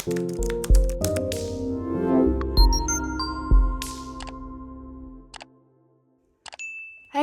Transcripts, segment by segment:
Hey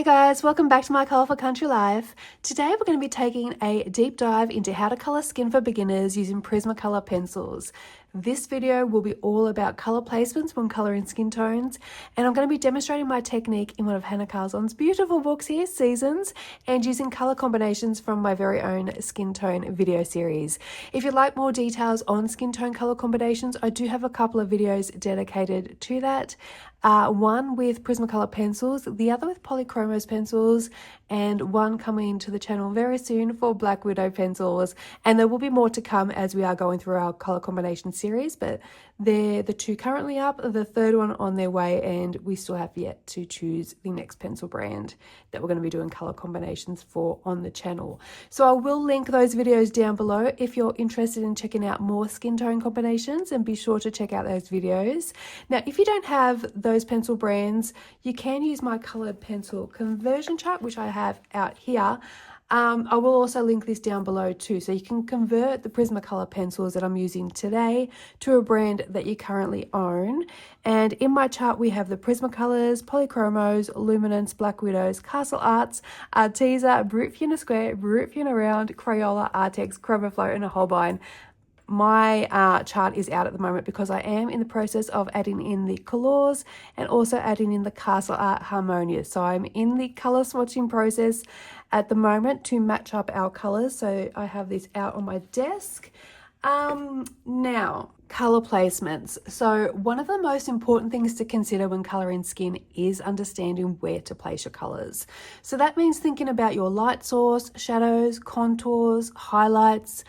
guys, welcome back to my colourful country life. Today we're going to be taking a deep dive into how to colour skin for beginners using Prismacolor pencils. This video will be all about colour placements when colouring skin tones, and I'm going to be demonstrating my technique in one of Hannah Carzon's beautiful books here, Seasons, and using colour combinations from my very own skin tone video series. If you'd like more details on skin tone colour combinations, I do have a couple of videos dedicated to that. One with Prismacolor pencils, the other with Polychromos pencils, and one coming to the channel very soon for Black Widow pencils. And there will be more to come as we are going through our colour combination series, but they're the two currently up, the third one on their way, and we still have yet to choose the next pencil brand that we're going to be doing colour combinations for on the channel. So I will link those videos down below if you're interested in checking out more skin tone combinations, and be sure to check out those videos. Now, if you don't have those pencil brands, you can use my coloured pencil conversion chart, which I have out here. I will also link this down below too, so you can convert the Prismacolor pencils that I'm using today to a brand that you currently own. And in my chart we have the Prismacolors, Polychromos, Luminance, Black Widows, Castle Arts, Arteza, Brut Funa Square, Brut Funa Round, Crayola, Artex, Chromaflow and a Holbein. My chart is out at the moment because I am in the process of adding in the Colours and also adding in the Castle Art Harmonious. So I'm in the colour swatching process at the moment to match up our colours. So I have this out on my desk. Now, colour placements. So one of the most important things to consider when colouring skin is understanding where to place your colours. So that means thinking about your light source, shadows, contours, highlights.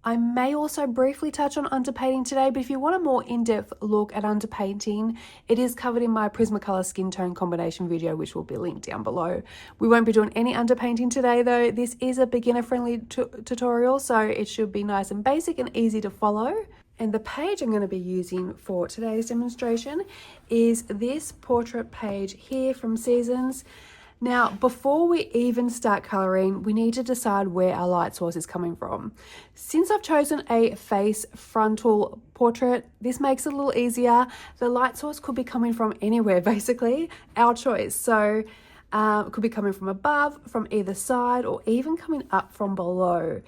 I may also briefly touch on underpainting today, but if you want a more in-depth look at underpainting, it is covered in my Prismacolor skin tone combination video, which will be linked down below. We won't be doing any underpainting today though. This is a beginner-friendly tutorial, so it should be nice and basic and easy to follow. And the page I'm going to be using for today's demonstration is this portrait page here from Seasons. Now, before we even start colouring, we need to decide where our light source is coming from. Since I've chosen a face frontal portrait, this makes it a little easier. The light source could be coming from anywhere, basically, our choice. So it could be coming from above, from either side, or even coming up from below.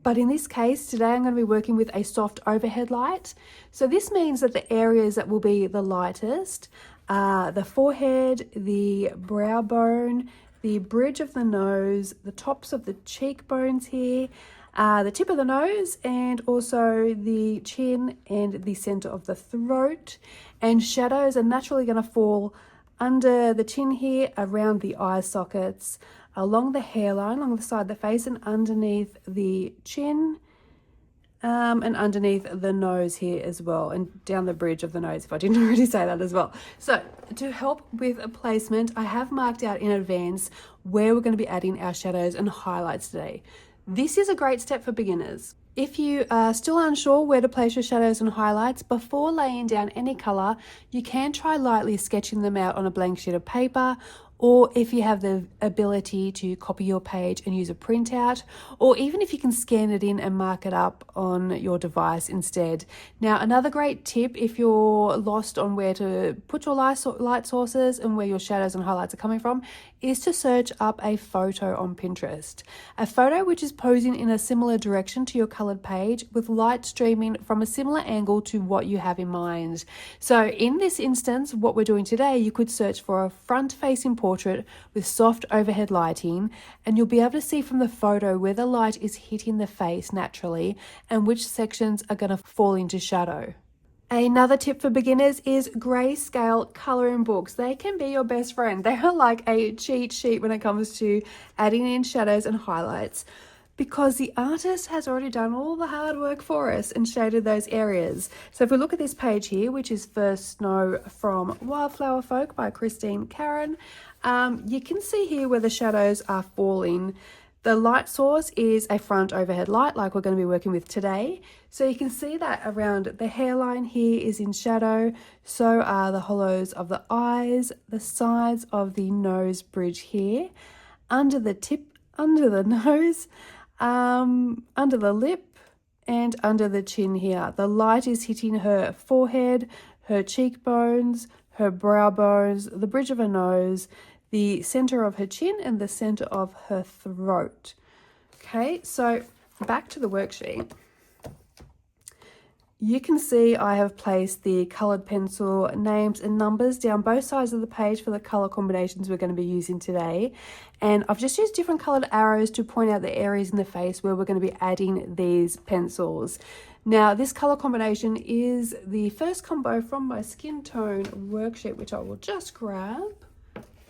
But in this case, today I'm going to be working with a soft overhead light. So this means that the areas that will be the lightest, the forehead, the brow bone, the bridge of the nose, the tops of the cheekbones here, the tip of the nose, and also the chin and the center of the throat. And shadows are naturally going to fall under the chin here, around the eye sockets, along the hairline, along the side of the face, and underneath the chin, and underneath the nose here as well, and down the bridge of the nose, if I didn't already say that as well. So to help with a placement, I have marked out in advance where we're going to be adding our shadows and highlights today. This is a great step for beginners. If you are still unsure where to place your shadows and highlights, before laying down any colour, you can try lightly sketching them out on a blank sheet of paper, or if you have the ability to copy your page and use a printout, or even if you can scan it in and mark it up on your device instead. Now, another great tip if you're lost on where to put your light sources and where your shadows and highlights are coming from is to search up a photo on Pinterest. A photo which is posing in a similar direction to your coloured page with light streaming from a similar angle to what you have in mind. So in this instance, what we're doing today, you could search for a front-facing portrait with soft overhead lighting, and you'll be able to see from the photo where the light is hitting the face naturally and which sections are going to fall into shadow. Another tip for beginners is grayscale colouring books. They can be your best friend. They are like a cheat sheet when it comes to adding in shadows and highlights, because the artist has already done all the hard work for us and shaded those areas. So if we look at this page here, which is First Snow from Wildflower Folk by Christine Karen, you can see here where the shadows are falling. The light source is a front overhead light like we're going to be working with today. So you can see that around the hairline here is in shadow. So are the hollows of the eyes, the sides of the nose bridge here, under the tip, under the nose, under the lip, and under the chin here. The light is hitting her forehead, her cheekbones, her brow bones, the bridge of her nose, the center of her chin, and the center of her throat. Okay, so back to the worksheet. You can see I have placed the coloured pencil names and numbers down both sides of the page for the colour combinations we're going to be using today. And I've just used different coloured arrows to point out the areas in the face where we're going to be adding these pencils. Now, this colour combination is the first combo from my skin tone worksheet, which I will just grab.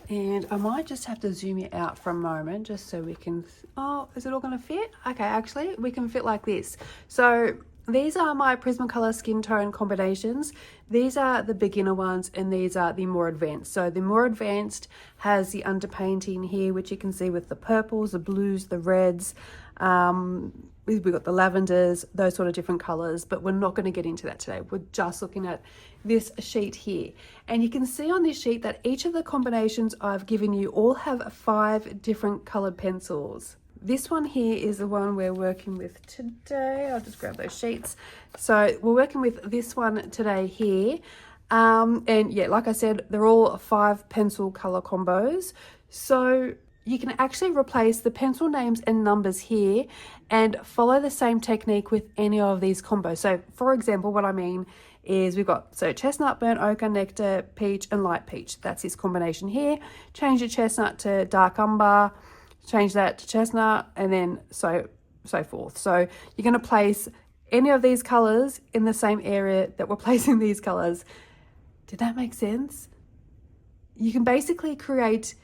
And I might just have to zoom it out for a moment just so we can... Oh, is it all going to fit? Okay, actually, we can fit like this. So these are my Prismacolor skin tone combinations. These are the beginner ones and these are the more advanced. So the more advanced has the underpainting here, which you can see with the purples, the blues, the reds. We've got the lavenders, those sort of different colors, but we're not going to get into that today. We're just looking at this sheet here. And you can see on this sheet that each of the combinations I've given you all have 5 different colored pencils. This one here is the one we're working with today. I'll just grab those sheets. So we're working with this one today here. And yeah, like I said, they're all 5 pencil color combos. So you can actually replace the pencil names and numbers here and follow the same technique with any of these combos. So for example, what I mean is we've got chestnut, burnt ochre, nectar, peach, and light peach. That's this combination here. Change the chestnut to dark umber, change that to chestnut, and then so forth. So you're going to place any of these colors in the same area that we're placing these colors. Did that make sense? You can basically create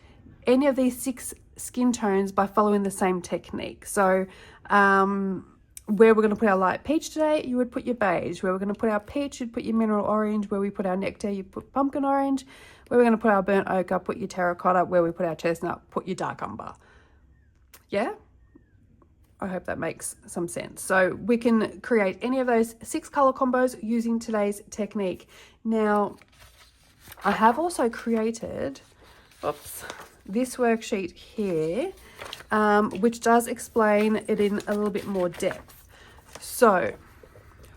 any of these 6 skin tones by following the same technique. So where we're going to put our light peach today, you would put your beige. Where we're going to put our peach, you'd put your mineral orange. Where we put our nectar, you put pumpkin orange. Where we're going to put our burnt ochre, put your terracotta. Where we put our chestnut, put your dark umber. Yeah? I hope that makes some sense. So we can create any of those 6 color combos using today's technique. Now, I have also created, this worksheet here, which does explain it in a little bit more depth. So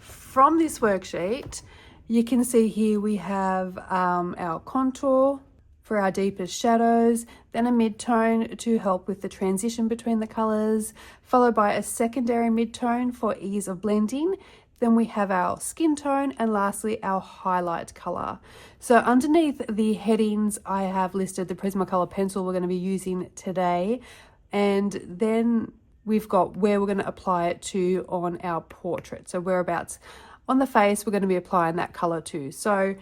from this worksheet, you can see here we have our contour for our deepest shadows, then a midtone to help with the transition between the colors, followed by a secondary midtone for ease of blending. Then we have our skin tone, and lastly our highlight color. So underneath the headings, I have listed the Prismacolor pencil we're going to be using today, and then we've got where we're going to apply it to on our portrait. So whereabouts on the face we're going to be applying that color to. So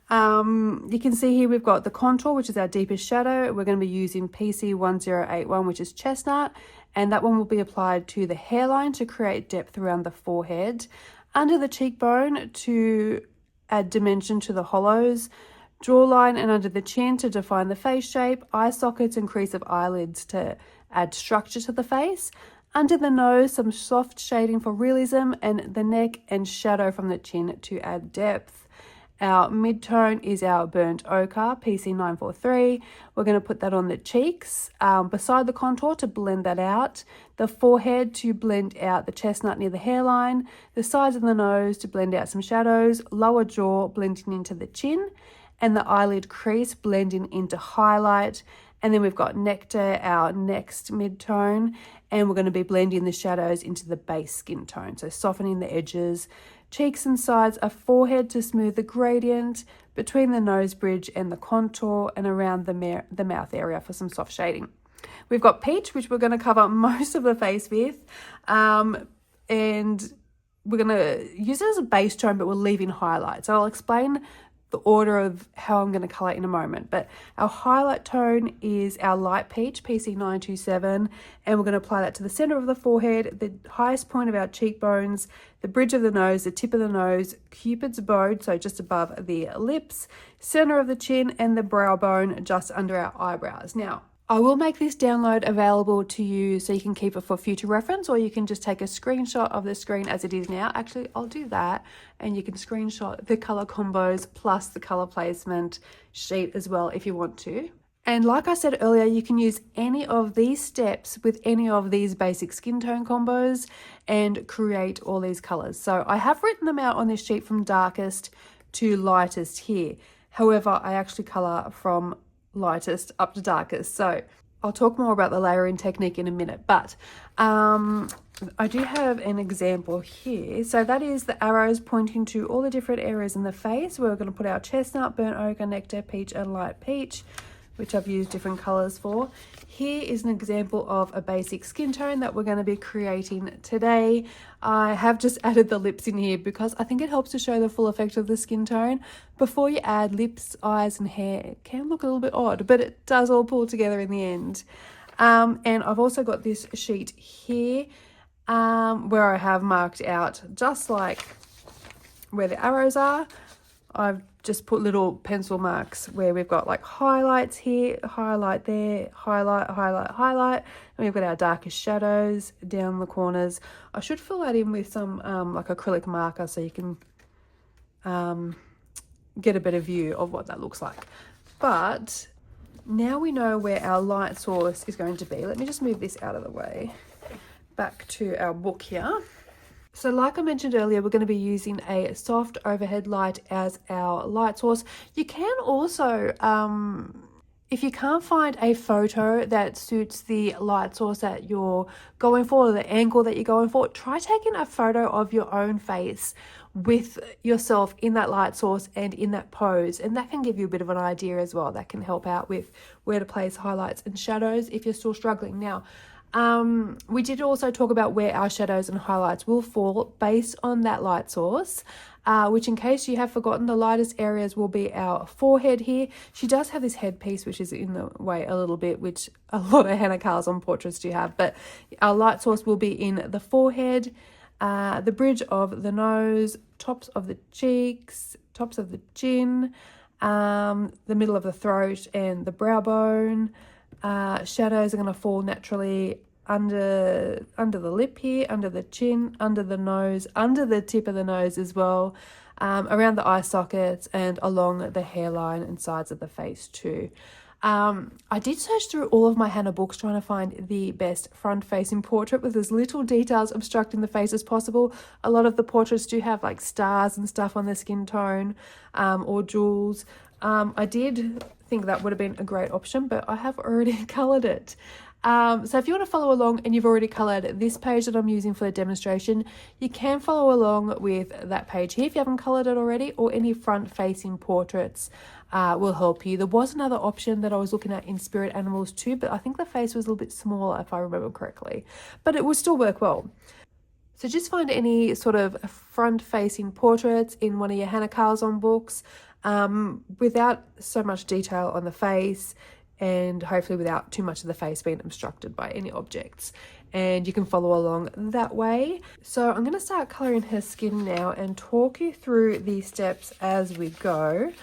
you can see here we've got the contour, which is our deepest shadow. We're going to be using PC1081, which is chestnut, and that one will be applied to the hairline to create depth around the forehead, under the cheekbone to add dimension to the hollows, jawline and under the chin to define the face shape, eye sockets and crease of eyelids to add structure to the face, under the nose some soft shading for realism, and the neck and shadow from the chin to add depth. Our midtone is our burnt ochre, PC943. We're going to put that on the cheeks, beside the contour to blend that out, the forehead to blend out the chestnut near the hairline, the sides of the nose to blend out some shadows, lower jaw blending into the chin, and the eyelid crease blending into highlight. And then we've got nectar, our next midtone, and we're going to be blending the shadows into the base skin tone, so softening the edges. Cheeks and sides, a forehead to smooth the gradient between the nose bridge and the contour, and around the mouth area for some soft shading. We've got peach, which we're going to cover most of the face with, and we're going to use it as a base tone, but we're leaving highlight. So I'll explain the order of how I'm going to color in a moment. But our highlight tone is our light peach, PC927, and we're going to apply that to the center of the forehead, the highest point of our cheekbones, the bridge of the nose, the tip of the nose, Cupid's bow, so just above the lips, center of the chin, and the brow bone just under our eyebrows. Now, I will make this download available to you so you can keep it for future reference, or you can just take a screenshot of the screen as it is now. Actually, I'll do that, and you can screenshot the color combos plus the color placement sheet as well if you want to. And like I said earlier, you can use any of these steps with any of these basic skin tone combos and create all these colors. So I have written them out on this sheet from darkest to lightest here. However, I actually color from lightest up to darkest. So I'll talk more about the layering technique in a minute, but I do have an example here. So that is the arrows pointing to all the different areas in the face where we're going to put our chestnut, burnt ochre, nectar, peach, and light peach, which I've used different colors for. Here is an example of a basic skin tone that we're going to be creating today. I have just added the lips in here because I think it helps to show the full effect of the skin tone. Before you add lips, eyes, and hair, it can look a little bit odd, but it does all pull together in the end. And I've also got this sheet here where I have marked out just like where the arrows are. I've just put little pencil marks where we've got like highlights here, highlight there, highlight, highlight, highlight. And we've got our darkest shadows down the corners. I should fill that in with some like acrylic marker so you can get a better view of what that looks like. But now we know where our light source is going to be. Let me just move this out of the way. Back to our book here. So like I mentioned earlier, we're going to be using a soft overhead light as our light source. You can also, if you can't find a photo that suits the light source that you're going for or the angle that you're going for, try taking a photo of your own face with yourself in that light source and in that pose. And that can give you a bit of an idea as well. That can help out with where to place highlights and shadows if you're still struggling. Now, we did also talk about where our shadows and highlights will fall based on that light source, which in case you have forgotten, the lightest areas will be our forehead here. She does have this headpiece, which is in the way a little bit, which a lot of Hannah Carl's portraits do have, but our light source will be in the forehead, the bridge of the nose, tops of the cheeks, tops of the chin, the middle of the throat and the brow bone. Shadows are going to fall naturally under the lip here, under the chin, under the nose, under the tip of the nose as well, around the eye sockets and along the hairline and sides of the face too. I did search through all of my Hannah books trying to find the best front-facing portrait with as little details obstructing the face as possible. A lot of the portraits do have like stars and stuff on their skin tone or jewels. I did think that would have been a great option, but I have already coloured it. So if you want to follow along and you've already coloured this page that I'm using for the demonstration, you can follow along with that page here if you haven't coloured it already, or any front-facing portraits will help you. There was another option that I was looking at in spirit animals too, but I think the face was a little bit smaller if I remember correctly, but it would still work well. So just find any sort of front-facing portraits in one of your Hannah Carl's books without so much detail on the face, and hopefully without too much of the face being obstructed by any objects. And you can follow along that way. So I'm going to start colouring her skin now and talk you through these steps as we go.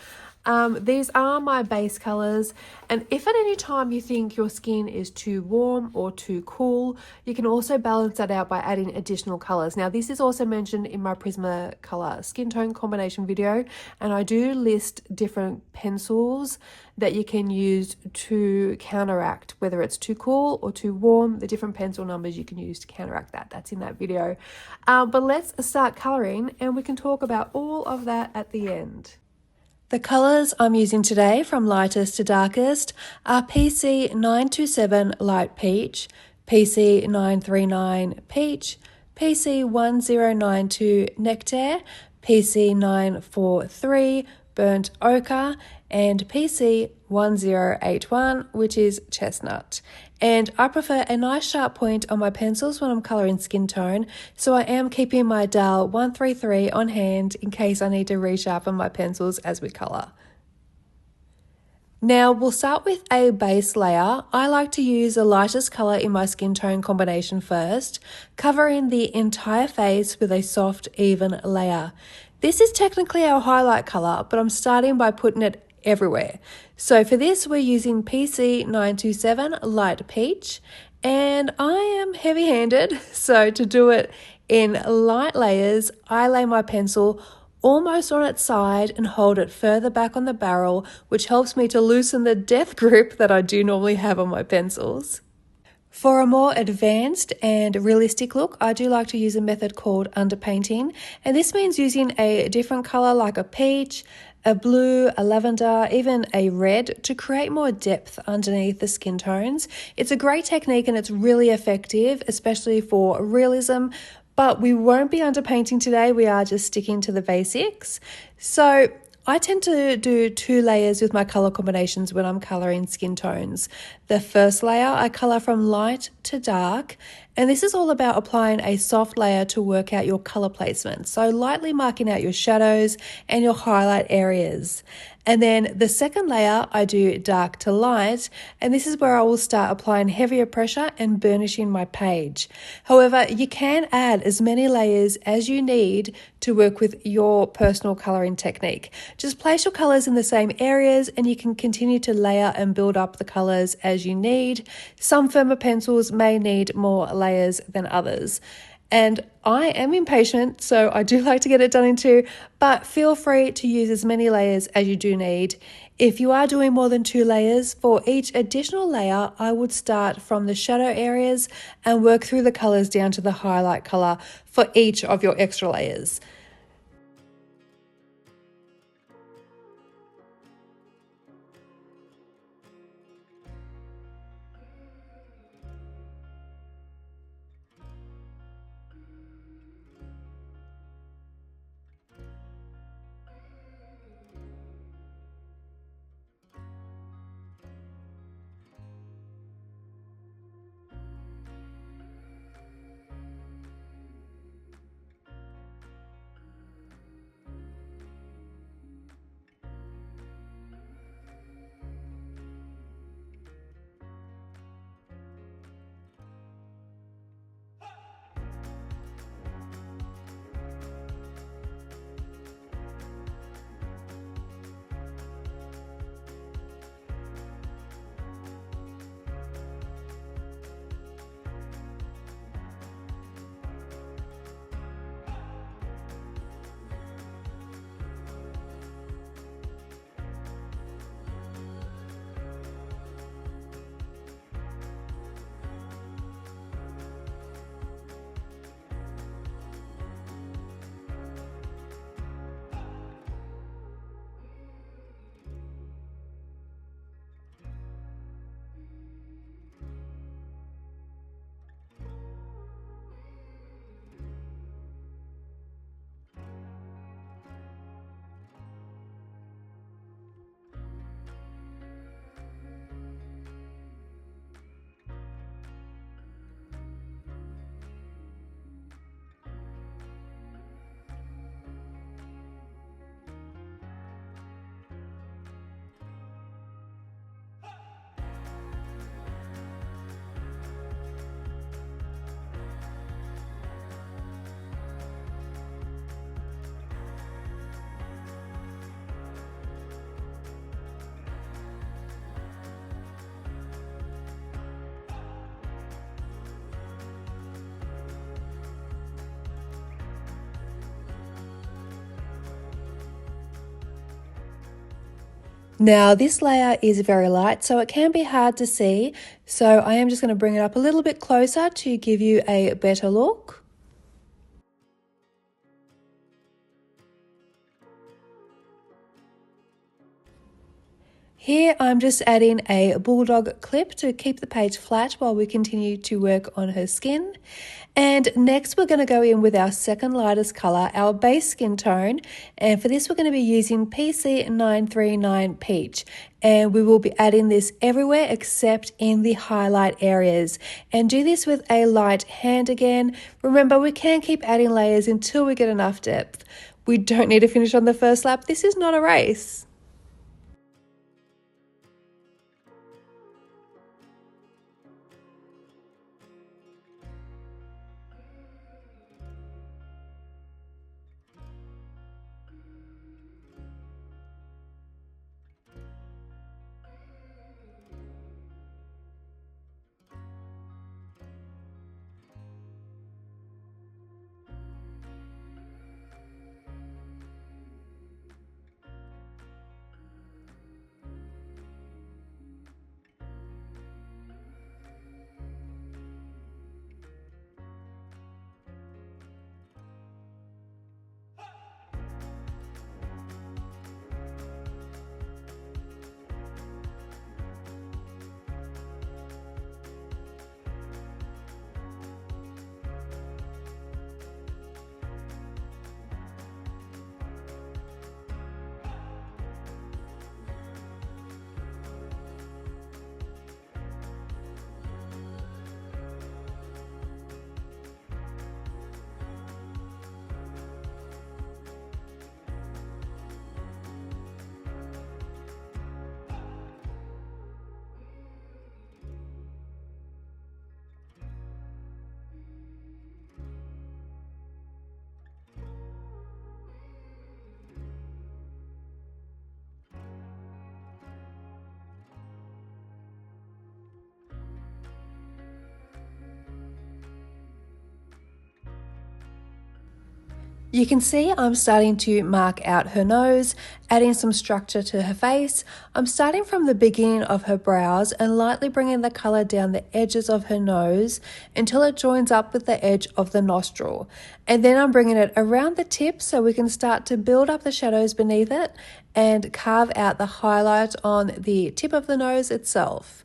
These are my base colours, and if at any time you think your skin is too warm or too cool, you can also balance that out by adding additional colours. Now this is also mentioned in my Prismacolor skin tone combination video, and I do list different pencils that you can use to counteract whether it's too cool or too warm, the different pencil numbers you can use to counteract that. That's in that video. But let's start colouring and we can talk about all of that at the end. The colours I'm using today from lightest to darkest are PC 927 Light Peach, PC 939 Peach, PC 1092 Nectar, PC 943 Burnt Ochre, and PC 1081, which is Chestnut. And I prefer a nice sharp point on my pencils when I'm colouring skin tone, so I am keeping my dial 133 on hand in case I need to resharpen my pencils as we colour. Now we'll start with a base layer. I like to use the lightest colour in my skin tone combination first, covering the entire face with a soft, even layer. This is technically our highlight colour, but I'm starting by putting it everywhere. So for this, we're using PC 927 Light Peach, and I am heavy-handed, so to do it in light layers, I lay my pencil almost on its side and hold it further back on the barrel, which helps me to loosen the death grip that I do normally have on my pencils. For a more advanced and realistic look, I do like to use a method called underpainting, and this means using a different color like a peach, a blue, a lavender, even a red to create more depth underneath the skin tones. It's a great technique and it's really effective, especially for realism, but we won't be underpainting today. We are just sticking to the basics. So I tend to do 2 layers with my color combinations when I'm coloring skin tones. The first layer I color from light to dark, and this is all about applying a soft layer to work out your color placement. So lightly marking out your shadows and your highlight areas. And then the second layer I do dark to light, and this is where I will start applying heavier pressure and burnishing my page. However, you can add as many layers as you need to work with your personal coloring technique. Just place your colors in the same areas and you can continue to layer and build up the colors as you need. Some firmer pencils may need more layers than others. And I am impatient, so I do like to get it done in 2, but feel free to use as many layers as you do need. If you are doing more than 2 layers, for each additional layer, I would start from the shadow areas and work through the colors down to the highlight color for each of your extra layers. Now this layer is very light, so it can be hard to see. So I am just going to bring it up a little bit closer to give you a better look. Here I'm just adding a bulldog clip to keep the page flat while we continue to work on her skin. And next we're going to go in with our second lightest colour, our base skin tone. And for this we're going to be using PC939 Peach. And we will be adding this everywhere except in the highlight areas. And do this with a light hand again. Remember, we can keep adding layers until we get enough depth. We don't need to finish on the first lap. This is not a race. You can see I'm starting to mark out her nose, adding some structure to her face. I'm starting from the beginning of her brows and lightly bringing the colour down the edges of her nose until it joins up with the edge of the nostril. And then I'm bringing it around the tip so we can start to build up the shadows beneath it and carve out the highlight on the tip of the nose itself.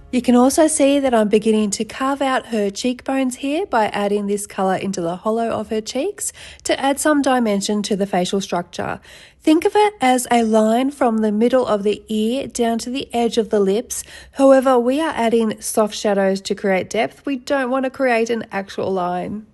You can also see that I'm beginning to carve out her cheekbones here by adding this colour into the hollow of her cheeks to add some dimension to the facial structure. Think of it as a line from the middle of the ear down to the edge of the lips. However, we are adding soft shadows to create depth. We don't want to create an actual line.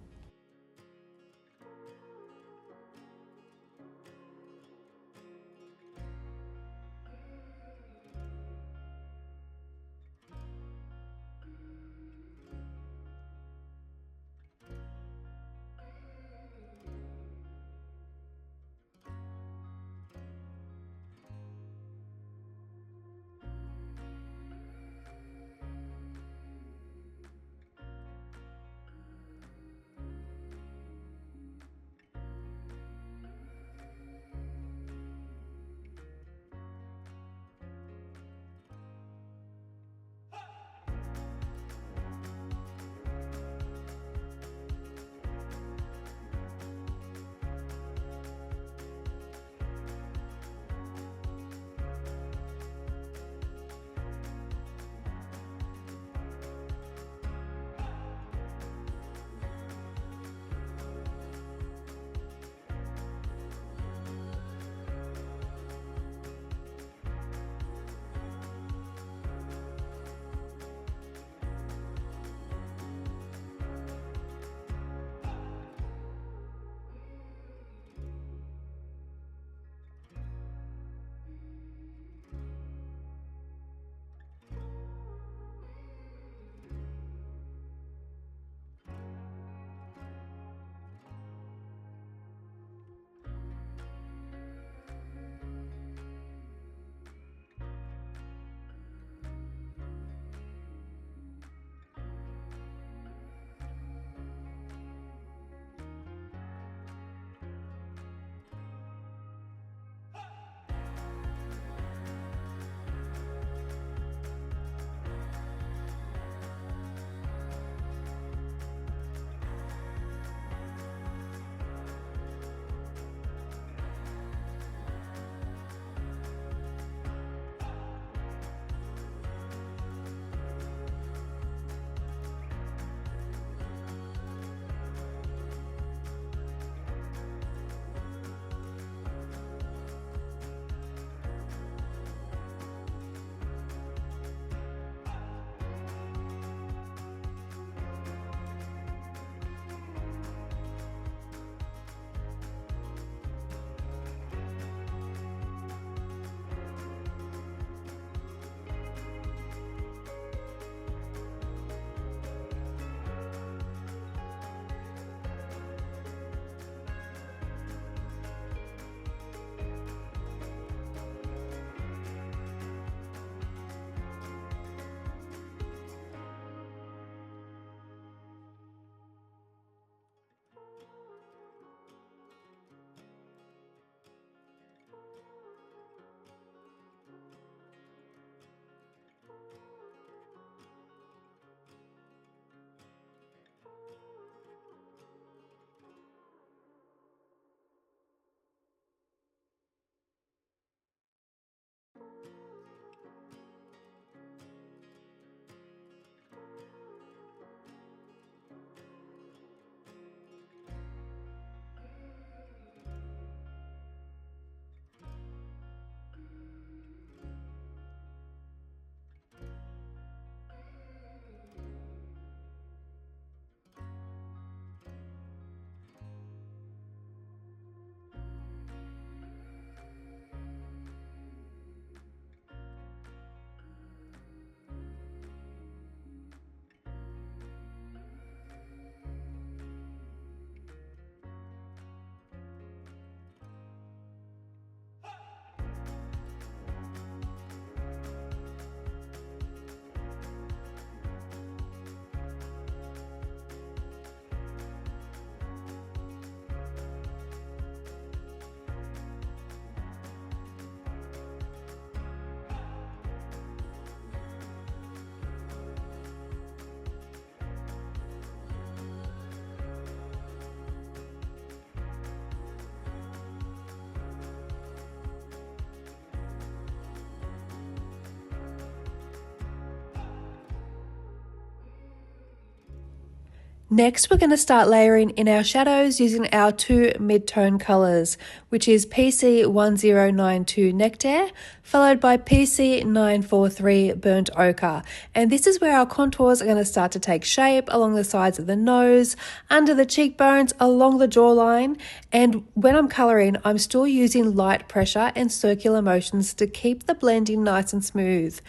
Next, we're going to start layering in our shadows using our two mid-tone colours, which is PC1092 Nectar, followed by PC943 Burnt Ochre. And this is where our contours are going to start to take shape along the sides of the nose, under the cheekbones, along the jawline. And when I'm colouring, I'm still using light pressure and circular motions to keep the blending nice and smooth.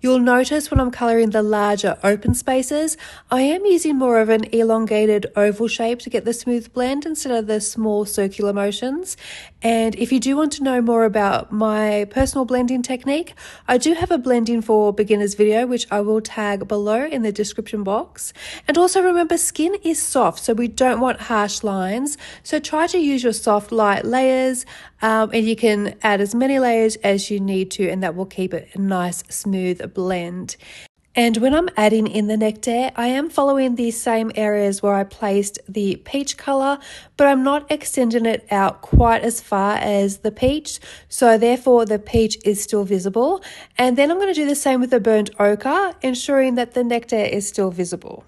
You'll notice when I'm colouring the larger open spaces, I am using more of an elongated oval shape to get the smooth blend instead of the small circular motions. And if you do want to know more about my personal blending technique, I do have a blending for beginners video, which I will tag below in the description box. And also remember, skin is soft, so we don't want harsh lines. So try to use your soft, light layers, and you can add as many layers as you need to, and that will keep it a nice, smooth blend. And when I'm adding in the nectar, I am following the same areas where I placed the peach colour, but I'm not extending it out quite as far as the peach, so therefore the peach is still visible. And then I'm going to do the same with the burnt ochre, ensuring that the nectar is still visible.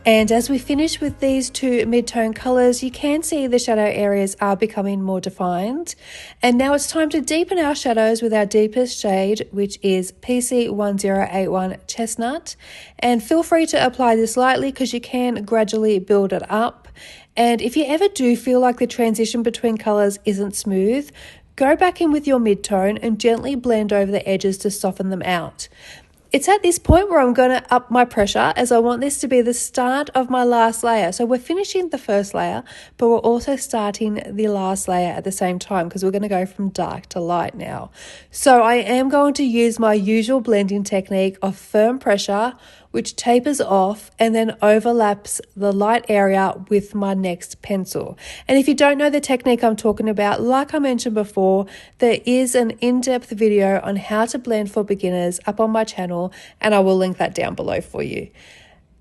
And as we finish with these two mid-tone colors, you can see the shadow areas are becoming more defined. And now it's time to deepen our shadows with our deepest shade, which is PC1081 Chestnut. And feel free to apply this lightly because you can gradually build it up. And if you ever do feel like the transition between colors isn't smooth, go back in with your mid-tone and gently blend over the edges to soften them out. It's at this point where I'm going to up my pressure, as I want this to be the start of my last layer. So we're finishing the first layer, but we're also starting the last layer at the same time because we're going to go from dark to light now. So I am going to use my usual blending technique of firm pressure, which tapers off and then overlaps the light area with my next pencil. And if you don't know the technique I'm talking about, like I mentioned before, there is an in-depth video on how to blend for beginners up on my channel, and I will link that down below for you.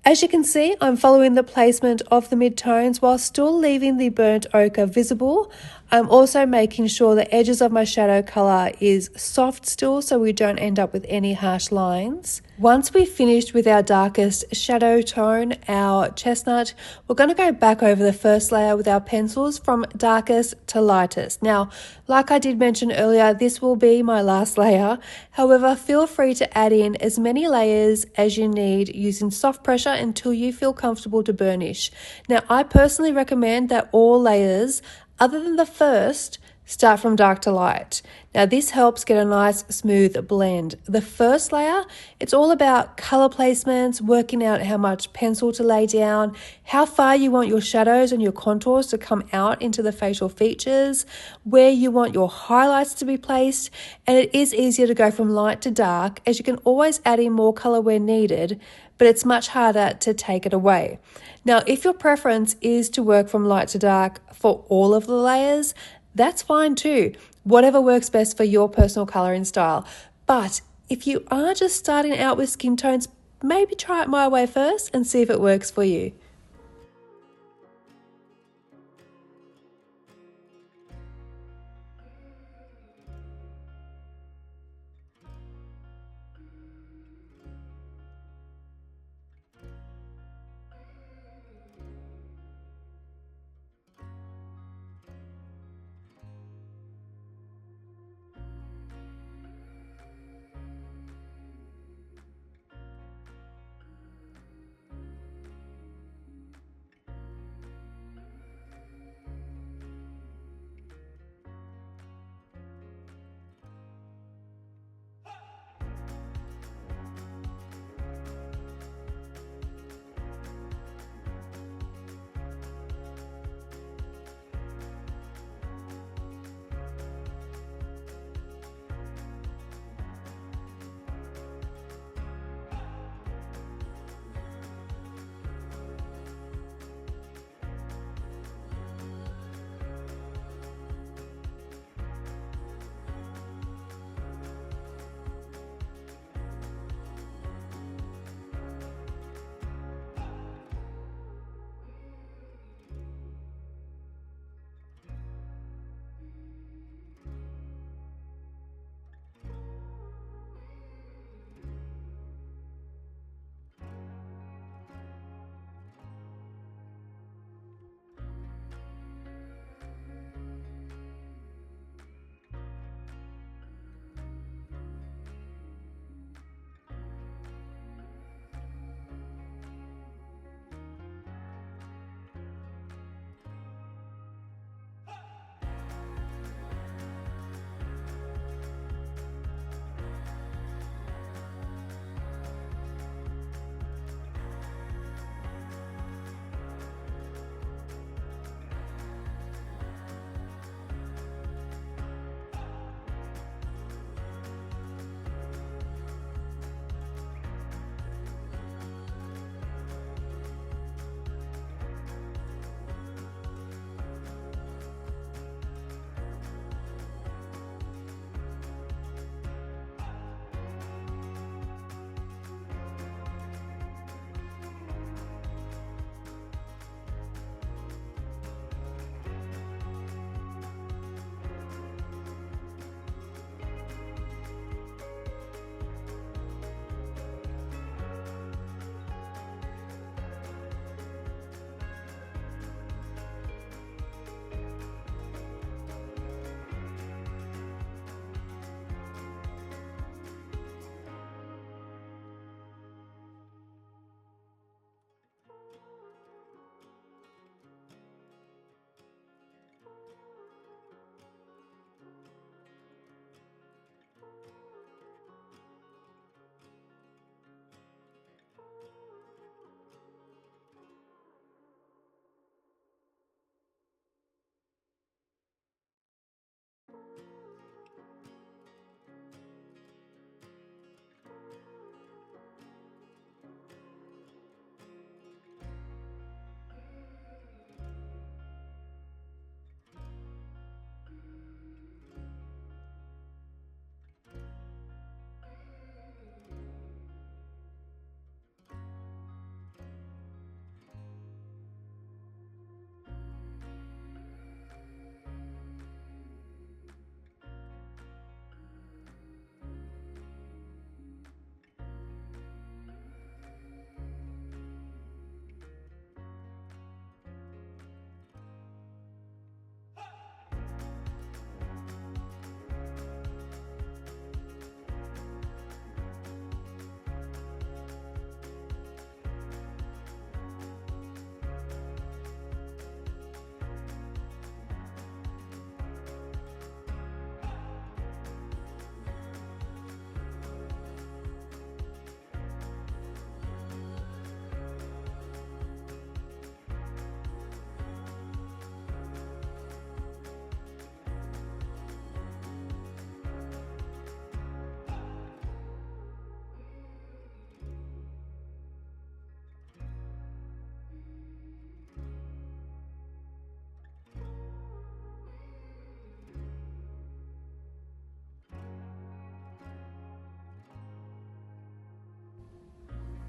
As you can see, I'm following the placement of the mid-tones while still leaving the burnt ochre visible. I'm also making sure the edges of my shadow color is soft still so we don't end up with any harsh lines. Once we've finished with our darkest shadow tone, our chestnut, we're going to go back over the first layer with our pencils from darkest to lightest. Now, like I did mention earlier, this will be my last layer. However, feel free to add in as many layers as you need using soft pressure until you feel comfortable to burnish. Now, I personally recommend that all layers, other than the first, start from dark to light. Now this helps get a nice smooth blend. The first layer, it's all about color placements, working out how much pencil to lay down, how far you want your shadows and your contours to come out into the facial features, where you want your highlights to be placed, and it is easier to go from light to dark as you can always add in more color where needed, but it's much harder to take it away. Now, if your preference is to work from light to dark for all of the layers, that's fine too. Whatever works best for your personal coloring style. But if you are just starting out with skin tones, maybe try it my way first and see if it works for you.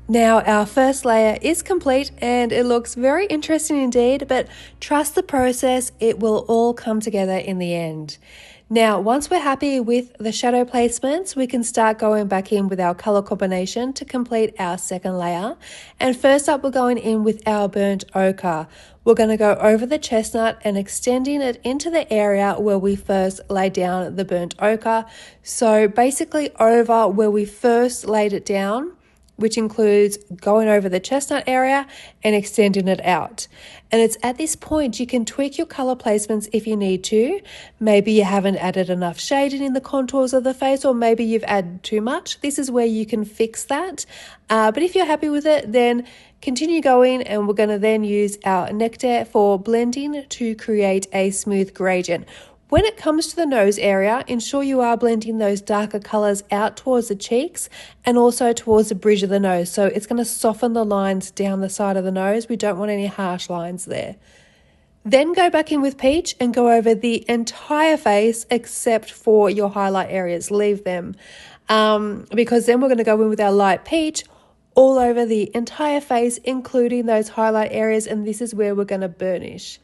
Now our first layer is complete and it looks very interesting indeed, but trust the process, it will all come together in the end. Now, once we're happy with the shadow placements, we can start going back in with our color combination to complete our second layer. And first up, we're going in with our burnt ochre. We're going to go over the chestnut and extending it into the area where we first laid down the burnt ochre. So basically over where we first laid it down, which includes going over the chestnut area and extending it out. And it's at this point you can tweak your color placements if you need to. Maybe you haven't added enough shading in the contours of the face, or maybe you've added too much. This is where you can fix that. But if you're happy with it, then continue going, and we're going to then use our nectar for blending to create a smooth gradient. When it comes to the nose area, ensure you are blending those darker colors out towards the cheeks and also towards the bridge of the nose. So it's going to soften the lines down the side of the nose. We don't want any harsh lines there. Then go back in with peach and go over the entire face except for your highlight areas. Leave them because then we're going to go in with our light peach all over the entire face, including those highlight areas, and this is where we're going to burnish.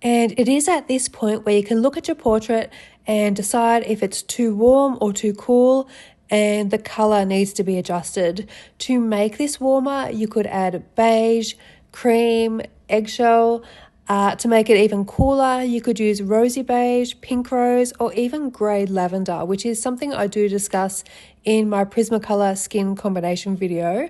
And it is at this point where you can look at your portrait and decide if it's too warm or too cool and the color needs to be adjusted. To make this warmer, you could add beige, cream, eggshell. To make it even cooler, you could use rosy beige, pink rose, or even grey lavender, which is something I do discuss in my Prismacolor skin combination video.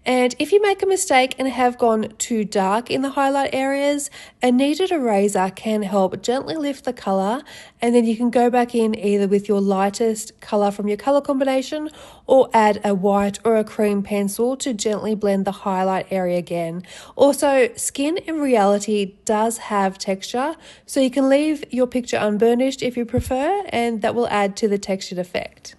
And if you make a mistake and have gone too dark in the highlight areas, a kneaded eraser can help gently lift the colour, and then you can go back in either with your lightest colour from your colour combination or add a white or a cream pencil to gently blend the highlight area again. Also, skin in reality does have texture, so you can leave your picture unburnished if you prefer, and that will add to the textured effect.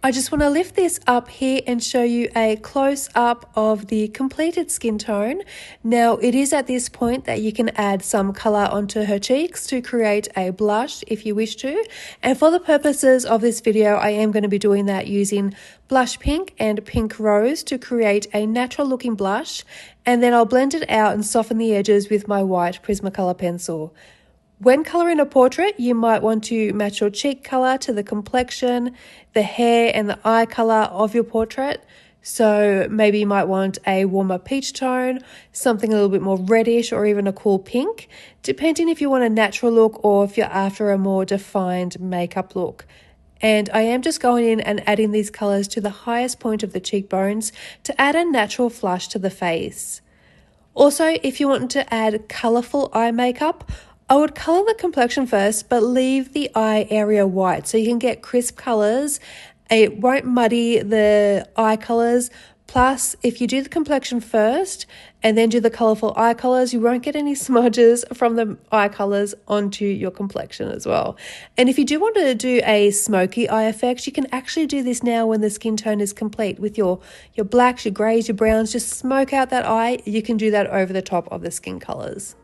I just want to lift this up here and show you a close up of the completed skin tone. Now it is at this point that you can add some color onto her cheeks to create a blush if you wish to. And for the purposes of this video, I am going to be doing that using blush pink and pink rose to create a natural looking blush. And then I'll blend it out and soften the edges with my white Prismacolor pencil. When colouring a portrait, you might want to match your cheek colour to the complexion, the hair and the eye colour of your portrait. So maybe you might want a warmer peach tone, something a little bit more reddish, or even a cool pink, depending if you want a natural look or if you're after a more defined makeup look. And I am just going in and adding these colours to the highest point of the cheekbones to add a natural flush to the face. Also, if you want to add colourful eye makeup, I would colour the complexion first, but leave the eye area white so you can get crisp colours. It won't muddy the eye colours. Plus, if you do the complexion first and then do the colourful eye colours, you won't get any smudges from the eye colours onto your complexion as well. And if you do want to do a smoky eye effect, you can actually do this now when the skin tone is complete with your blacks, your greys, your browns. Just smoke out that eye. You can do that over the top of the skin colours.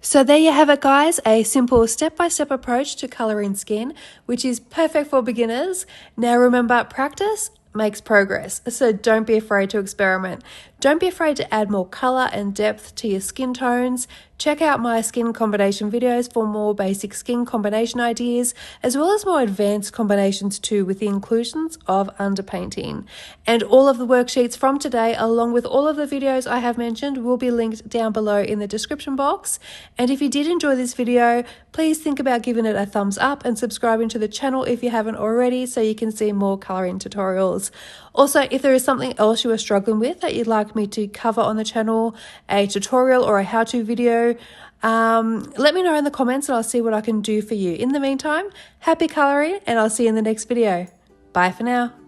So there you have it, guys, a simple step-by-step approach to colouring skin, which is perfect for beginners. Now remember, practice makes progress, so don't be afraid to experiment. Don't be afraid to add more colour and depth to your skin tones. Check out my skin combination videos for more basic skin combination ideas, as well as more advanced combinations too, with the inclusions of underpainting. And all of the worksheets from today, along with all of the videos I have mentioned, will be linked down below in the description box. And if you did enjoy this video, please think about giving it a thumbs up and subscribing to the channel if you haven't already, so you can see more colouring tutorials. Also, if there is something else you are struggling with that you'd like me to cover on the channel, a tutorial or a how-to video, let me know in the comments and I'll see what I can do for you. In the meantime, happy colouring, and I'll see you in the next video. Bye for now.